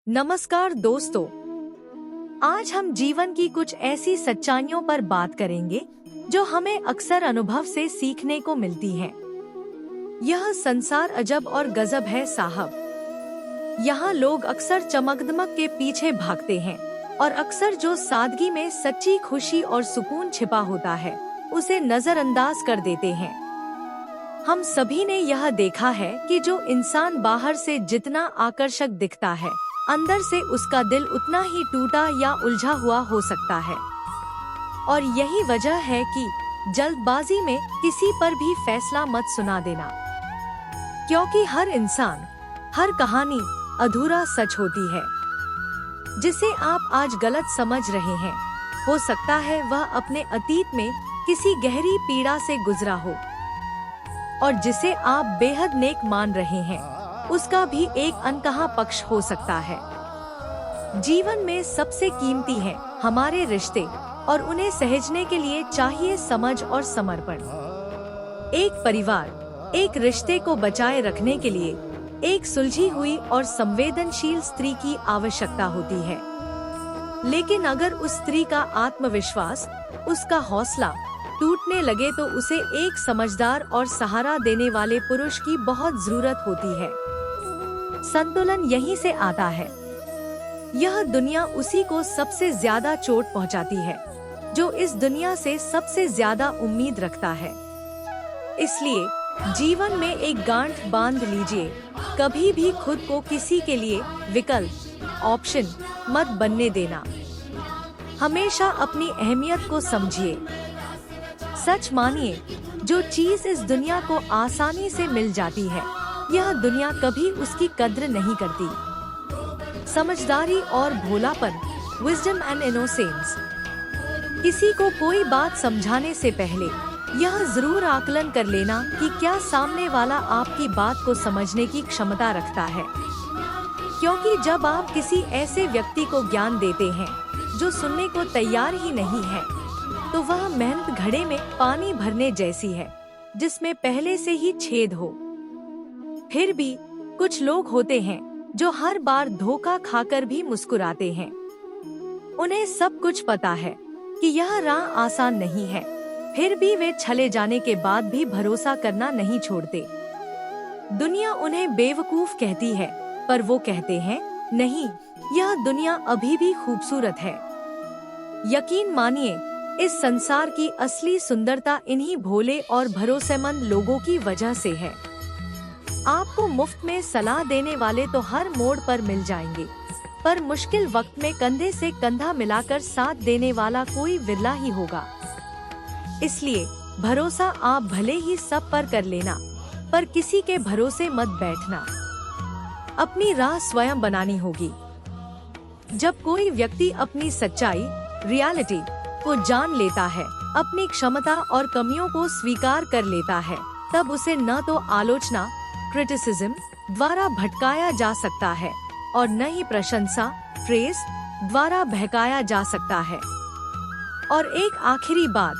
नमस्कार दोस्तों, आज हम जीवन की कुछ ऐसी सच्चाइयों पर बात करेंगे जो हमें अक्सर अनुभव से सीखने को मिलती हैं। यह संसार अजब और गजब है साहब। यहाँ लोग अक्सर चमक-दमक के पीछे भागते हैं और अक्सर जो सादगी में सच्ची खुशी और सुकून छिपा होता है उसे नजरअंदाज कर देते हैं। हम सभी ने यह देखा है कि जो इंसान बाहर से जितना आकर्षक दिखता है, अंदर से उसका दिल उतना ही टूटा या उलझा हुआ हो सकता है। और यही वजह है कि जल्दबाजी में किसी पर भी फैसला मत सुना देना, क्योंकि हर इंसान, हर कहानी अधूरा सच होती है। जिसे आप आज गलत समझ रहे हैं, हो सकता है वह अपने अतीत में किसी गहरी पीड़ा से गुजरा हो, और जिसे आप बेहद नेक मान रहे हैं, उसका भी एक अनकहा पक्ष हो सकता है। जीवन में सबसे कीमती है हमारे रिश्ते, और उन्हें सहेजने के लिए चाहिए समझ और समर्पण। एक परिवार, एक रिश्ते को बचाए रखने के लिए एक सुलझी हुई और संवेदनशील स्त्री की आवश्यकता होती है। लेकिन अगर उस स्त्री का आत्मविश्वास, उसका हौसला टूटने लगे तो उसे एक समझदार और सहारा देने वाले पुरुष की बहुत जरूरत होती है। संतुलन यहीं से आता है। यह दुनिया उसी को सबसे ज्यादा चोट पहुंचाती है जो इस दुनिया से सबसे ज्यादा उम्मीद रखता है। इसलिए जीवन में एक गांठ बांध लीजिए, कभी भी खुद को किसी के लिए विकल्प, ऑप्शन मत बनने देना। हमेशा अपनी अहमियत को समझिए। सच मानिए, जो चीज इस दुनिया को आसानी से मिल जाती है, यह दुनिया कभी उसकी कद्र नहीं करती। समझदारी और भोलापन, विजडम एंड इनोसेंस। किसी को कोई बात समझाने से पहले यह जरूर आकलन कर लेना कि क्या सामने वाला आपकी बात को समझने की क्षमता रखता है। क्योंकि जब आप किसी ऐसे व्यक्ति को ज्ञान देते हैं जो सुनने को तैयार ही नहीं है, तो वह मेहनत घड़े में पानी भरने जैसी है जिसमें पहले से ही छेद हो। फिर भी कुछ लोग होते हैं जो हर बार धोखा खाकर भी मुस्कुराते हैं। उन्हें सब कुछ पता है कि यह राह आसान नहीं है, फिर भी वे छले जाने के बाद भी भरोसा करना नहीं छोड़ते। दुनिया उन्हें बेवकूफ कहती है, पर वो कहते हैं, नहीं, यह दुनिया अभी भी खूबसूरत है। यकीन मानिए, इस संसार की असली सुंदरता इन्हीं भोले और भरोसेमंद लोगों की वजह से है। आपको मुफ्त में सलाह देने वाले तो हर मोड़ पर मिल जाएंगे, पर मुश्किल वक्त में कंधे से कंधा मिलाकर साथ देने वाला कोई विरला ही होगा। इसलिए भरोसा आप भले ही सब पर कर लेना, पर किसी के भरोसे मत बैठना। अपनी राह स्वयं बनानी होगी। जब कोई व्यक्ति अपनी सच्चाई, रियलिटी को जान लेता है, अपनी क्षमता और कमियों को स्वीकार कर लेता है, तब उसे न तो आलोचना, क्रिटिसिज्म द्वारा भटकाया जा सकता है और न ही प्रशंसा, प्रेस द्वारा बहकाया जा सकता है। और एक आखिरी बात,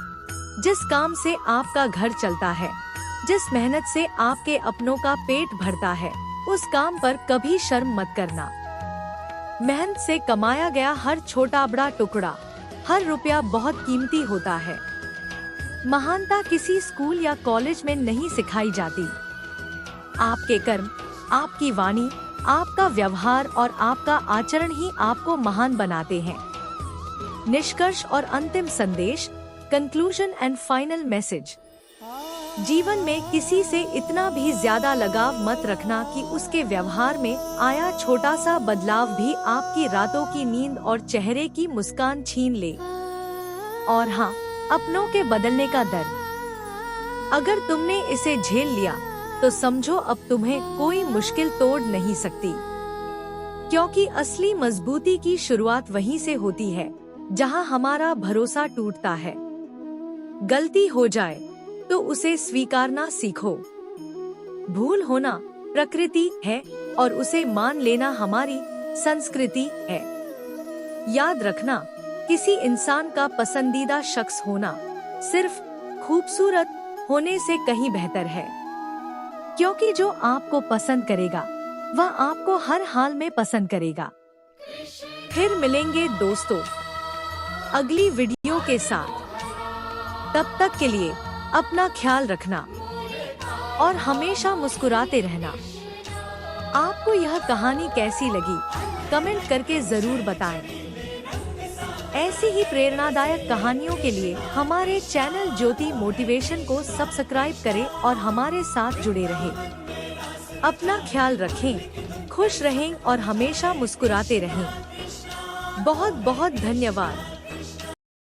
जिस काम से आपका घर चलता है, जिस मेहनत से आपके अपनों का पेट भरता है, उस काम पर कभी शर्म मत करना। मेहनत से कमाया गया हर छोटा बड़ा टुकड़ा, हर रुपया बहुत कीमती होता है। महानता किसी स्कूल या कॉलेज में नहीं सिखाई जाती। आपके कर्म, आपकी वाणी, आपका व्यवहार और आपका आचरण ही आपको महान बनाते हैं। निष्कर्ष और अंतिम संदेश, कंक्लूजन एंड फाइनल मैसेज। जीवन में किसी से इतना भी ज्यादा लगाव मत रखना कि उसके व्यवहार में आया छोटा सा बदलाव भी आपकी रातों की नींद और चेहरे की मुस्कान छीन ले। और हाँ, अपनों के बदलने का डर। अगर तुमने इसे झेल लिया तो समझो अब तुम्हें कोई मुश्किल तोड़ नहीं सकती, क्योंकि असली मजबूती की शुरुआत वहीं से होती है जहां हमारा भरोसा टूटता है। गलती हो जाए तो उसे स्वीकारना सीखो। भूल होना प्रकृति है और उसे मान लेना हमारी संस्कृति है। याद रखना, किसी इंसान का पसंदीदा शख्स होना सिर्फ खूबसूरत होने से कहीं बेहतर है, क्योंकि जो आपको पसंद करेगा वह आपको हर हाल में पसंद करेगा। फिर मिलेंगे दोस्तों अगली वीडियो के साथ। तब तक के लिए अपना ख्याल रखना और हमेशा मुस्कुराते रहना। आपको यह कहानी कैसी लगी कमेंट करके जरूर बताएं। ऐसी ही प्रेरणादायक कहानियों के लिए हमारे चैनल ज्योति मोटिवेशन को सब्सक्राइब करें और हमारे साथ जुड़े रहें। अपना ख्याल रखें, खुश रहें और हमेशा मुस्कुराते रहें। बहुत बहुत धन्यवाद।